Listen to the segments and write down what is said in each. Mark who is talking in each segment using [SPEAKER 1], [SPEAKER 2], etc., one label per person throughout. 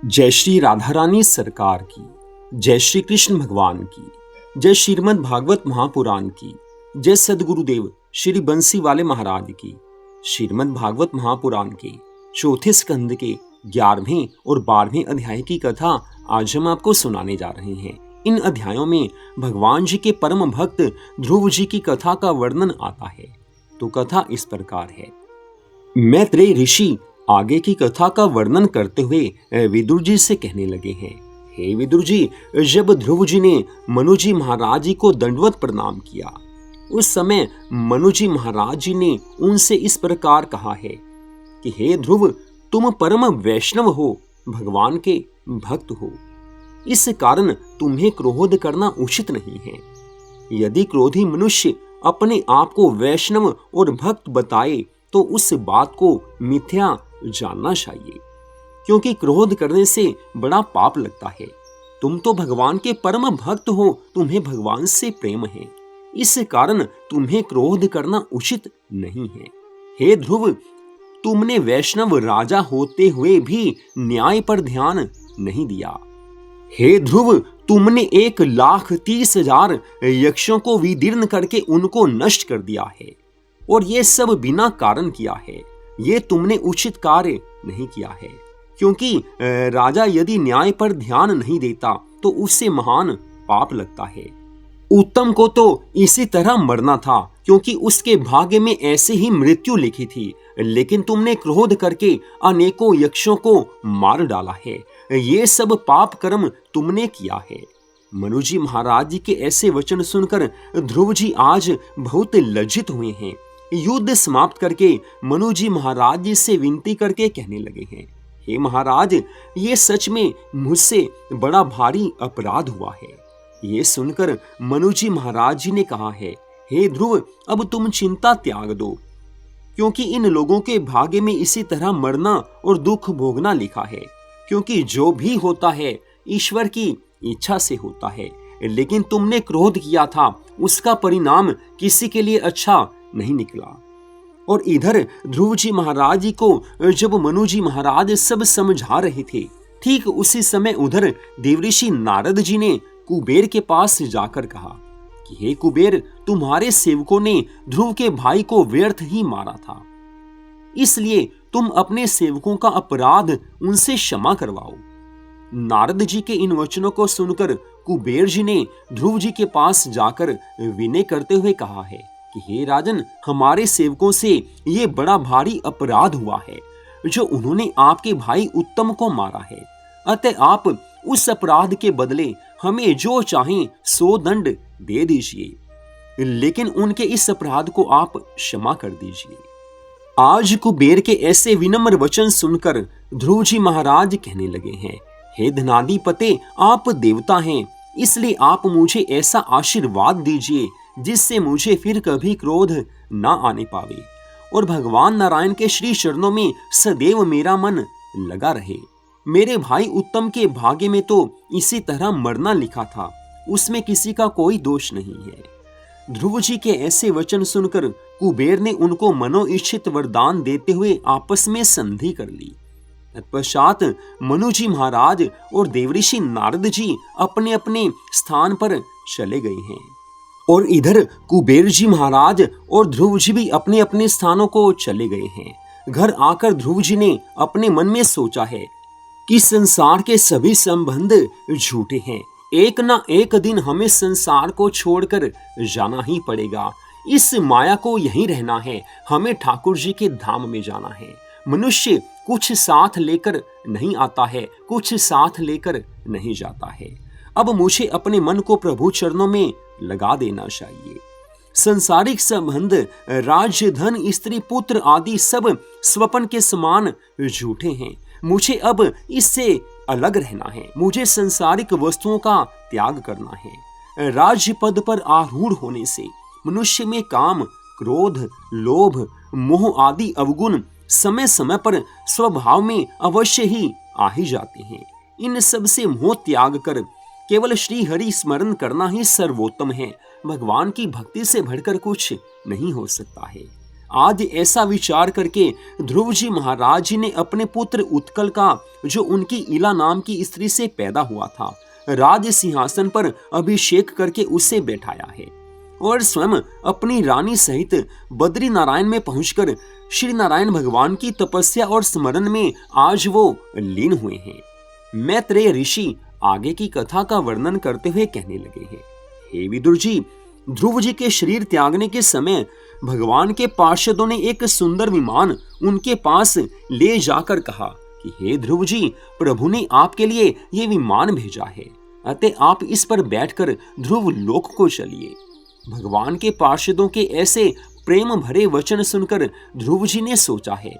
[SPEAKER 1] जय श्री राधा रानी सरकार की, जय श्री कृष्ण भगवान की, जय श्रीमद् भागवत महापुराण की, जय सदगुरुदेव श्री बंसी वाले महाराज की। श्रीमद् भागवत महापुराण के चौथे स्कंद के 11वें और 12वें अध्याय की कथा आज हम आपको सुनाने जा रहे हैं। इन अध्यायों में भगवान जी के परम भक्त ध्रुव जी की कथा का वर्णन आता है। तो कथा इस प्रकार है। मैत्रेय ऋषि आगे की कथा का वर्णन करते हुए विदुर जी से कहने लगे हैं, हे विदुर जी, जब ध्रुव जी ने मनु जी महाराज जी को दंडवत प्रणाम किया, उस समय मनु जी महाराज जी ने उनसे इस प्रकार कहा है कि हे ध्रुव, तुम परम वैष्णव हो, भगवान के भक्त हो, इस कारण तुम्हें क्रोध करना उचित नहीं है। यदि क्रोधी मनुष्य अपने आप को वैष्णव और भक्त बताए तो उस बात को मिथ्या जानना चाहिए, क्योंकि क्रोध करने से बड़ा पाप लगता है। तुम तो भगवान के परम भक्त हो, तुम्हें भगवान से प्रेम है, इस कारण तुम्हें क्रोध करना उचित नहीं है। हे ध्रुव, तुमने वैष्णव राजा होते हुए भी न्याय पर ध्यान नहीं दिया। हे ध्रुव, तुमने 1,30,000 यक्षों को विदीर्ण करके उनको नष्ट कर दिया है, और ये सब बिना कारण किया है। ये तुमने उचित कार्य नहीं किया है, क्योंकि राजा यदि न्याय पर ध्यान नहीं देता तो उससे महान पाप लगता है। उत्तम को तो इसी तरह मरना था, क्योंकि उसके भाग्य में ऐसे ही मृत्यु लिखी थी, लेकिन तुमने क्रोध करके अनेकों यक्षों को मार डाला है। ये सब पाप कर्म तुमने किया है। मनु जी महाराज जी के ऐसे वचन सुनकर ध्रुव जी आज बहुत लज्जित हुए हैं। युद्ध समाप्त करके मनु जी महाराज जी से विनती करके कहने लगे हैं, हे महाराज, ये सच में मुझसे बड़ा भारी अपराध हुआ है। ये सुनकर मनु जी महाराज जी ने कहा है, हे ध्रुव, अब तुम चिंता त्याग दो, क्योंकि इन लोगों के भाग्य में इसी तरह मरना और दुख भोगना लिखा है। क्योंकि जो भी होता है ईश्वर की इच्छा से होता है, लेकिन तुमने क्रोध किया था, उसका परिणाम किसी के लिए अच्छा नहीं निकला। और इधर ध्रुव जी महाराज जी को जब मनु जी महाराज सब समझा रहे थे, ठीक उसी समय उधर देवऋषि नारद जी ने कुबेर के पास जाकर कहा कि हे कुबेर, तुम्हारे सेवकों ने ध्रुव के भाई को व्यर्थ ही मारा था, इसलिए तुम अपने सेवकों का अपराध उनसे क्षमा करवाओ। नारद जी के इन वचनों को सुनकर कुबेर जी ने ध्रुव जी के पास जाकर विनय करते हुए कहा है कि हे राजन, हमारे सेवकों से ये बड़ा भारी अपराध हुआ है, जो उन्होंने आपके भाई उत्तम को मारा है। अतः आप उस अपराध के बदले हमें जो चाहें 100 दंड दे दीजिए, लेकिन उनके इस अपराध को आप क्षमा कर दीजिए। आज कुबेर के ऐसे विनम्र वचन सुनकर ध्रुव जी महाराज कहने लगे हैं, हे धनाधिपते, आप देवता हैं, इसलिए आप मुझे ऐसा आशीर्वाद दीजिए जिससे मुझे फिर कभी क्रोध ना आने पावे, और भगवान नारायण के श्री चरणों में सदैव मेरा मन लगा रहे। मेरे भाई उत्तम के भाग्य में तो इसी तरह मरना लिखा था, उसमें किसी का कोई दोष नहीं है। ध्रुव जी के ऐसे वचन सुनकर कुबेर ने उनको मनोइच्छित वरदान देते हुए आपस में संधि कर ली। तत्पश्चात मनु जी महाराज और देवऋषि नारद जी अपने अपने स्थान पर चले गए हैं, और इधर कुबेर जी महाराज और ध्रुव जी भी अपने अपने स्थानों को चले गए हैं। घर आकर ध्रुव जी ने अपने मन में सोचा है कि संसार के सभी संबंध झूठे हैं, एक ना एक दिन हमें संसार को छोड़कर जाना ही पड़ेगा। इस माया को यहीं रहना है, हमें ठाकुर जी के धाम में जाना है। मनुष्य कुछ साथ लेकर नहीं आता है, कुछ साथ लेकर नहीं जाता है। अब मुझे अपने मन को प्रभु चरणों में लगा देना चाहिए। संसारिक संबंध, राज्य, धन, स्त्री, पुत्र आदि सब स्वप्न के समान झूठे हैं। मुझे अब इससे अलग रहना है। मुझे संसारिक वस्तुओं का त्याग करना है। राज्य पद पर आरूढ़ होने से मनुष्य में काम, क्रोध, लोभ, मोह आदि अवगुण समय समय पर स्वभाव में अवश्य ही आ ही जाते हैं। इन सब से मोह त्याग कर केवल श्री हरि स्मरण करना ही सर्वोत्तम है। भगवान की भक्ति से बढ़कर कुछ नहीं हो सकता है। आज ऐसा विचार करके ध्रुव जी महाराज जी ने अपने पुत्र उत्कल का, जो उनकी इला नाम की स्त्री से पैदा हुआ था, राज सिंहासन पर अभिषेक करके उसे बैठाया है और स्वयं अपनी रानी सहित बद्री नारायण में पहुंचकर श्री नारायण भगवान की तपस्या और स्मरण में आज वो लीन हुए हैं। मैत्रेय ऋषि आगे की कथा का वर्णन करते हुए कहने लगे हैं, हे विदुर जी, ध्रुव जी के शरीर त्यागने के समय भगवान के पार्षदों ने एक सुंदर विमान उनके पास ले जाकर कहा कि हे ध्रुव जी, प्रभु ने आपके लिए ये विमान भेजा है, अतः आप इस पर बैठकर ध्रुव लोक को चलिए। भगवान के पार्षदों के ऐसे प्रेम भरे वचन सुनकर ध्रुव जी ने सोचा है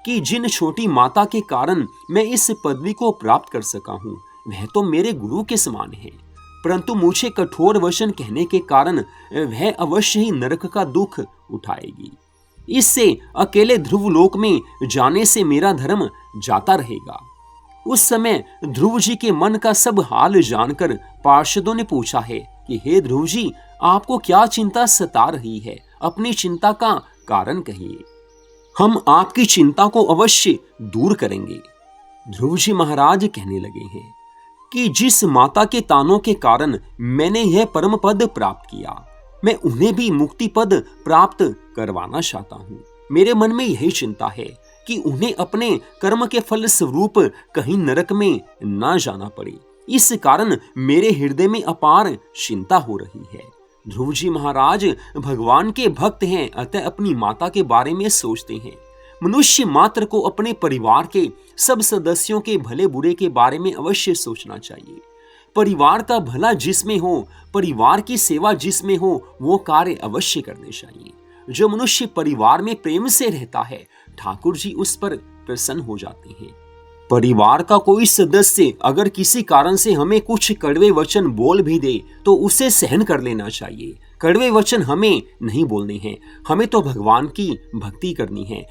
[SPEAKER 1] कि जिन छोटी माता के कारण मैं इस पदवी को प्राप्त कर सका हूँ, वह तो मेरे गुरु के समान है, परंतु मुझे कठोर वचन कहने के कारण वह अवश्य ही नरक का दुख उठाएगी। इससे अकेले ध्रुव लोक में जाने से मेरा धर्म जाता रहेगा। उस समय ध्रुव जी के मन का सब हाल जानकर पार्षदों ने पूछा है कि हे ध्रुव जी, आपको क्या चिंता सता रही है? अपनी चिंता का कारण कहिए, हम आपकी चिंता को अवश्य दूर करेंगे। ध्रुव जी महाराज कहने लगे हैं कि जिस माता के तानों के कारण मैंने यह परम पद प्राप्त किया, मैं उन्हें भी मुक्ति पद प्राप्त करवाना चाहता हूँ। मेरे मन में यही चिंता है कि उन्हें अपने कर्म के फल स्वरूप कहीं नरक में ना जाना पड़े। इस कारण मेरे हृदय में अपार चिंता हो रही है। ध्रुव जी महाराज भगवान के भक्त हैं, अतः अपनी माता के बारे में सोचते हैं। मनुष्य मात्र को अपने परिवार के सब सदस्यों के भले बुरे के बारे में अवश्य सोचना चाहिए। परिवार का भला जिसमें हो, परिवार की सेवा जिसमें हो, वो कार्य अवश्य करने चाहिए। जो मनुष्य परिवार में प्रेम से रहता है, ठाकुर जी उस पर प्रसन्न हो जाते हैं। परिवार का कोई सदस्य अगर किसी कारण से हमें कुछ कड़वे वचन बोल भी दे तो उसे सहन कर लेना चाहिए। कड़वे वचन हमें नहीं बोलने हैं, हमें तो भगवान की भक्ति करनी है।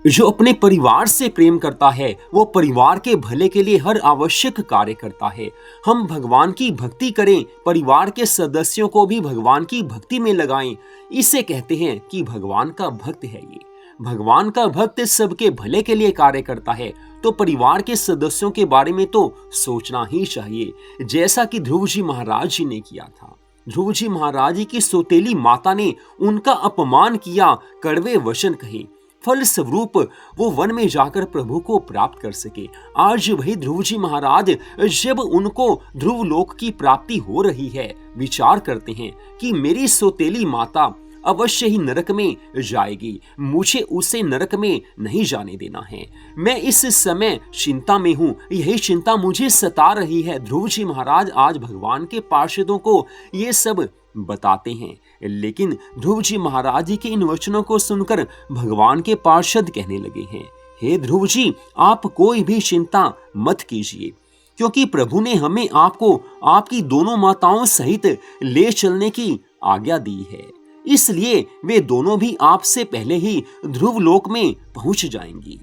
[SPEAKER 1] जो अपने परिवार से प्रेम करता है वो परिवार के भले के लिए हर आवश्यक कार्य करता है। हम भगवान की भक्ति करें, परिवार के सदस्यों को भी भगवान की भक्ति में लगाएं। इसे कहते हैं कि भगवान का भक्त है ये। भगवान का भक्त सबके भले के लिए कार्य करता है, तो परिवार के सदस्यों के बारे में तो सोचना ही चाहिए, जैसा कि ध्रुव जी महाराज जी ने किया था। ध्रुव जी महाराज जी की सौतेली माता ने उनका अपमान किया, कड़वे वचन कहे, फल स्वरूप वो वन में जाकर प्रभु को प्राप्त कर सके। आज वही ध्रुव जी महाराज जब उनको ध्रुव लोक की प्राप्ति हो रही है, विचार करते हैं कि मेरी सौतेली माता अवश्य ही नरक में जाएगी, मुझे उसे नरक में नहीं जाने देना है। मैं इस समय चिंता में हूँ, यही चिंता मुझे सता रही है। ध्रुव जी महाराज आज भगवान के पार्षदों को ये सब बताते हैं, लेकिन ध्रुव जी महाराज जी के इन वचनों को सुनकर भगवान के पार्षद कहने लगे हैं, हे ध्रुव जी, आप कोई भी चिंता मत कीजिए, क्योंकि प्रभु ने हमें आपको आपकी दोनों माताओं सहित ले चलने की आज्ञा दी है। इसलिए वे दोनों भी आपसे पहले ही ध्रुव लोक में पहुंच जाएंगी।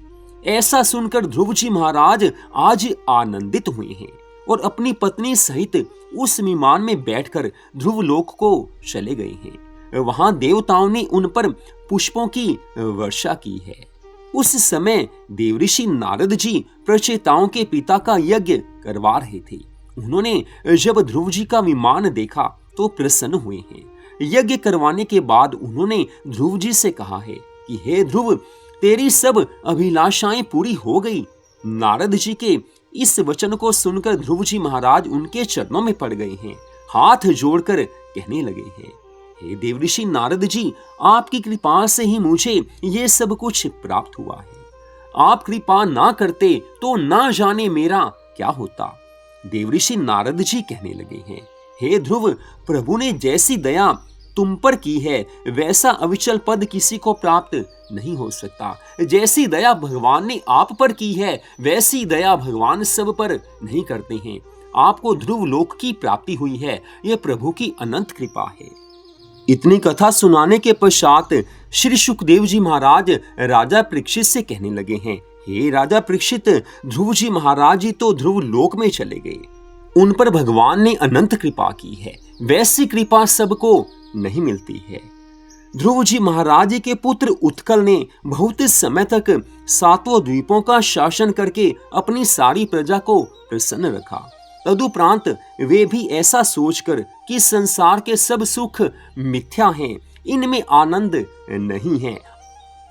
[SPEAKER 1] ऐसा सुनकर ध्रुव जी महाराज आज आनंदित हुए हैं और अपनी पत्नी सहित उस विमान में बैठकर ध्रुव लोक को चले गए हैं। वहां देवताओं ने उन पर पुष्पों की वर्षा की है। उस समय देवऋषि नारद जी प्रचेताओं के पिता का यज्ञ करवा रहे थे। उन्होंने जब ध्रुव जी का विमान देखा तो प्रसन्न हुए हैं। यज्ञ करवाने के बाद उन्होंने ध्रुव जी से कहा है कि हे ध्रुव, तेरी सब अभिलाषाएं पूरी हो गई। नारद जी के इस वचन को सुनकर ध्रुव जी महाराज उनके चरणों में पड़ गए हैं, हाथ जोड़कर कहने लगे हैं, हे देवऋषि नारद जी, आपकी कृपा से ही मुझे ये सब कुछ प्राप्त हुआ है। आप कृपा ना करते तो ना जाने मेरा क्या होता। देवऋषि नारद जी कहने लगे हैं, हे ध्रुव, प्रभु ने जैसी दया तुम पर की है वैसा अविचल पद किसी को प्राप्त नहीं हो सकता। जैसी दया भगवान ने आप पर की है वैसी दया भगवान सब पर नहीं करते हैं। आपको ध्रुव लोक की प्राप्ति हुई है, यह प्रभु की अनंत कृपा है। इतनी कथा सुनाने के पश्चात श्री सुखदेव जी महाराज राजा परीक्षित से कहने लगे हैं, हे राजा परीक्षित, ध्रुव जी महाराज जी तो ध्रुव लोक में चले गए, उन पर भगवान ने अनंत कृपा की है, वैसी कृपा सबको नहीं मिलती है। ध्रुव जी महाराज के पुत्र उत्कल ने बहुत समय तक सातों द्वीपों का शासन करके अपनी सारी प्रजा को प्रसन्न रखा। तदुपरांत वे भी ऐसा सोचकर कि संसार के सब सुख मिथ्या हैं, इनमें आनंद नहीं है,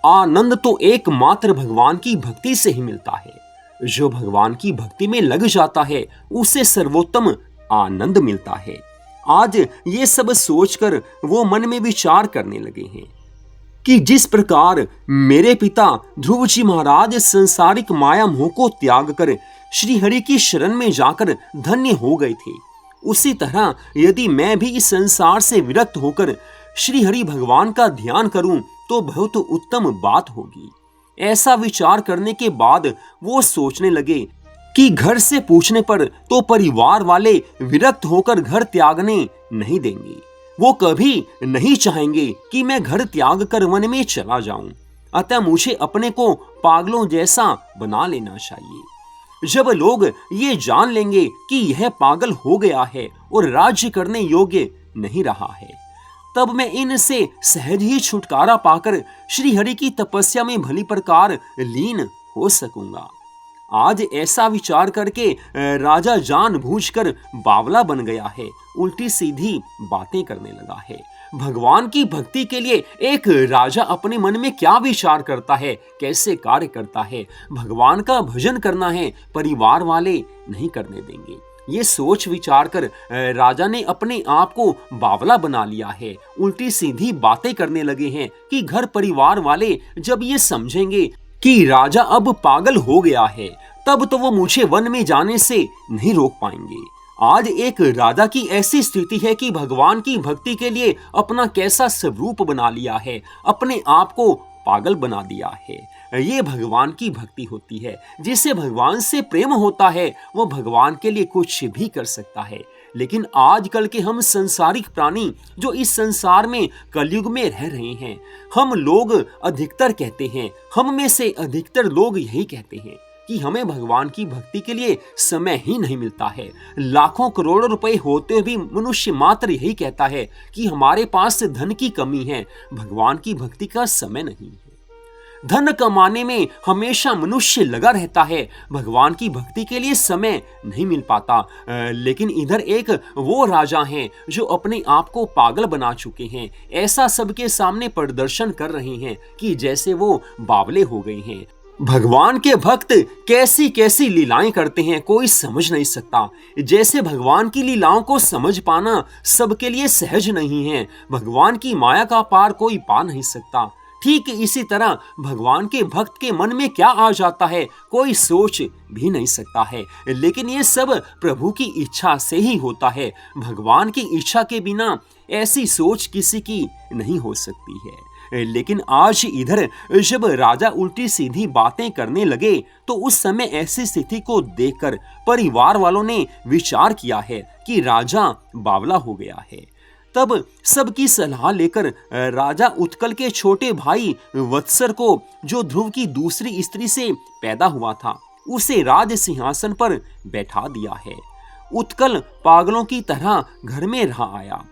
[SPEAKER 1] आनंद तो एकमात्र भगवान की भक्ति से ही मिलता है। जो भगवान की भक्ति में लग जाता है उसे सर्वोत्तम आनंद मिलता है। आज ये सब सोचकर वो मन में विचार करने लगे हैं कि जिस प्रकार मेरे पिता ध्रुव जी महाराज सांसारिक माया मोह को त्याग कर श्री हरि की शरण में जाकर धन्य हो गए थे, उसी तरह यदि मैं भी इस संसार से विरक्त होकर श्री हरि भगवान का ध्यान करूं तो बहुत उत्तम बात होगी। ऐसा विचार करने के बाद वो सोचने लगे कि घर से पूछने पर तो परिवार वाले विरक्त होकर घर त्यागने नहीं देंगे। वो कभी नहीं चाहेंगे कि मैं घर त्याग कर वन में चला जाऊं। अतः मुझे अपने को पागलों जैसा बना लेना चाहिए। जब लोग ये जान लेंगे कि यह पागल हो गया है और राज्य करने योग्य नहीं रहा है, तब मैं इनसे सहज ही छुटकारा पाकर श्री हरि की तपस्या में भली प्रकार लीन हो सकूंगा। आज ऐसा विचार करके राजा जानबूझकर बावला बन गया है, उल्टी सीधी बातें करने लगा है। भगवान की भक्ति के लिए एक राजा अपने मन में क्या विचार करता है, कैसे कार्य करता है। भगवान का भजन करना है, परिवार वाले नहीं करने देंगे। ये सोच विचार कर राजा ने अपने आप को बावला बना लिया है, उल्टी सीधी बातें करने लगे हैं कि घर परिवार वाले जब ये समझेंगे कि राजा अब पागल हो गया है, तब तो वो मुझे वन में जाने से नहीं रोक पाएंगे। आज एक राजा की ऐसी स्थिति है कि भगवान की भक्ति के लिए अपना कैसा स्वरूप बना लिया है, अपने आप को पागल बना दिया है। ये भगवान की भक्ति होती है। जिसे भगवान से प्रेम होता है वो भगवान के लिए कुछ भी कर सकता है। लेकिन आजकल के हम संसारिक प्राणी जो इस संसार में कलयुग में रह रहे हैं, हम लोग अधिकतर कहते हैं, हम में से अधिकतर लोग यही कहते हैं कि हमें भगवान की भक्ति के लिए समय ही नहीं मिलता है। लाखों करोड़ों रुपए होते भी मनुष्य मात्र यही कहता है कि हमारे पास धन की कमी है, भगवान की भक्ति का समय नहीं है। धन कमाने में हमेशा मनुष्य लगा रहता है, भगवान की भक्ति के लिए समय नहीं मिल पाता। लेकिन इधर एक वो राजा हैं जो अपने आप को पागल बना चुके हैं, ऐसा सबके सामने प्रदर्शन कर रहे हैं कि जैसे वो बावले हो गए हैं। भगवान के भक्त कैसी कैसी लीलाएं करते हैं कोई समझ नहीं सकता। जैसे भगवान की लीलाओं को समझ पाना सबके लिए सहज नहीं है, भगवान की माया का पार कोई पा नहीं सकता। ठीक इसी तरह भगवान के भक्त के मन में क्या आ जाता है कोई सोच भी नहीं सकता है। लेकिन ये सब प्रभु की इच्छा से ही होता है। भगवान की इच्छा के बिना ऐसी सोच किसी की नहीं हो सकती है। लेकिन आज इधर जब राजा उल्टी सीधी बातें करने लगे तो उस समय ऐसी स्थिति को देखकर परिवार वालों ने विचार किया है कि राजा बावला हो गया है। तब सबकी सलाह लेकर राजा उत्कल के छोटे भाई वत्सर को, जो ध्रुव की दूसरी स्त्री से पैदा हुआ था, उसे राज सिंहासन पर बैठा दिया है। उत्कल पागलों की तरह घर में रहा आया।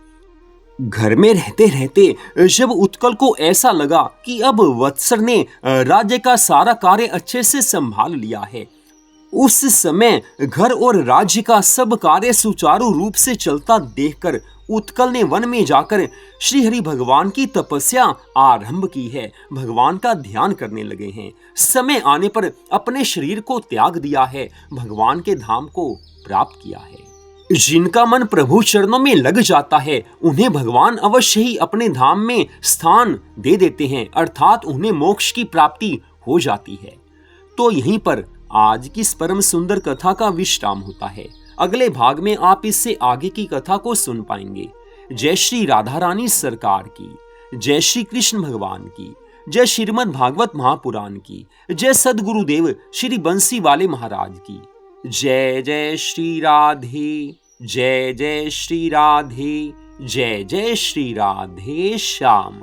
[SPEAKER 1] घर में रहते रहते जब उत्कल को ऐसा लगा कि अब वत्सर ने राज्य का सारा कार्य अच्छे से संभाल लिया है, उस समय घर और राज्य का सब कार्य सुचारू रूप से चलता देखकर उत्कल ने वन में जाकर श्री हरि भगवान की तपस्या आरंभ की है, भगवान का ध्यान करने लगे हैं। समय आने पर अपने शरीर को त्याग दिया है, भगवान के धाम को प्राप्त किया है। जिनका मन प्रभु चरणों में लग जाता है उन्हें भगवान अवश्य ही अपने धाम में स्थान दे देते हैं, अर्थात उन्हें मोक्ष की प्राप्ति हो जाती है। तो यहीं पर आज की इस परम सुंदर कथा का विश्राम होता है। अगले भाग में आप इससे आगे की कथा को सुन पाएंगे। जय श्री राधा रानी सरकार की, जय श्री कृष्ण भगवान की, जय श्रीमद् भागवत महापुराण की, जय सद्गुरुदेव श्री बंसी वाले महाराज की। जय जय श्री राधे, जय जय श्री राधे, जय जय श्री राधे श्याम।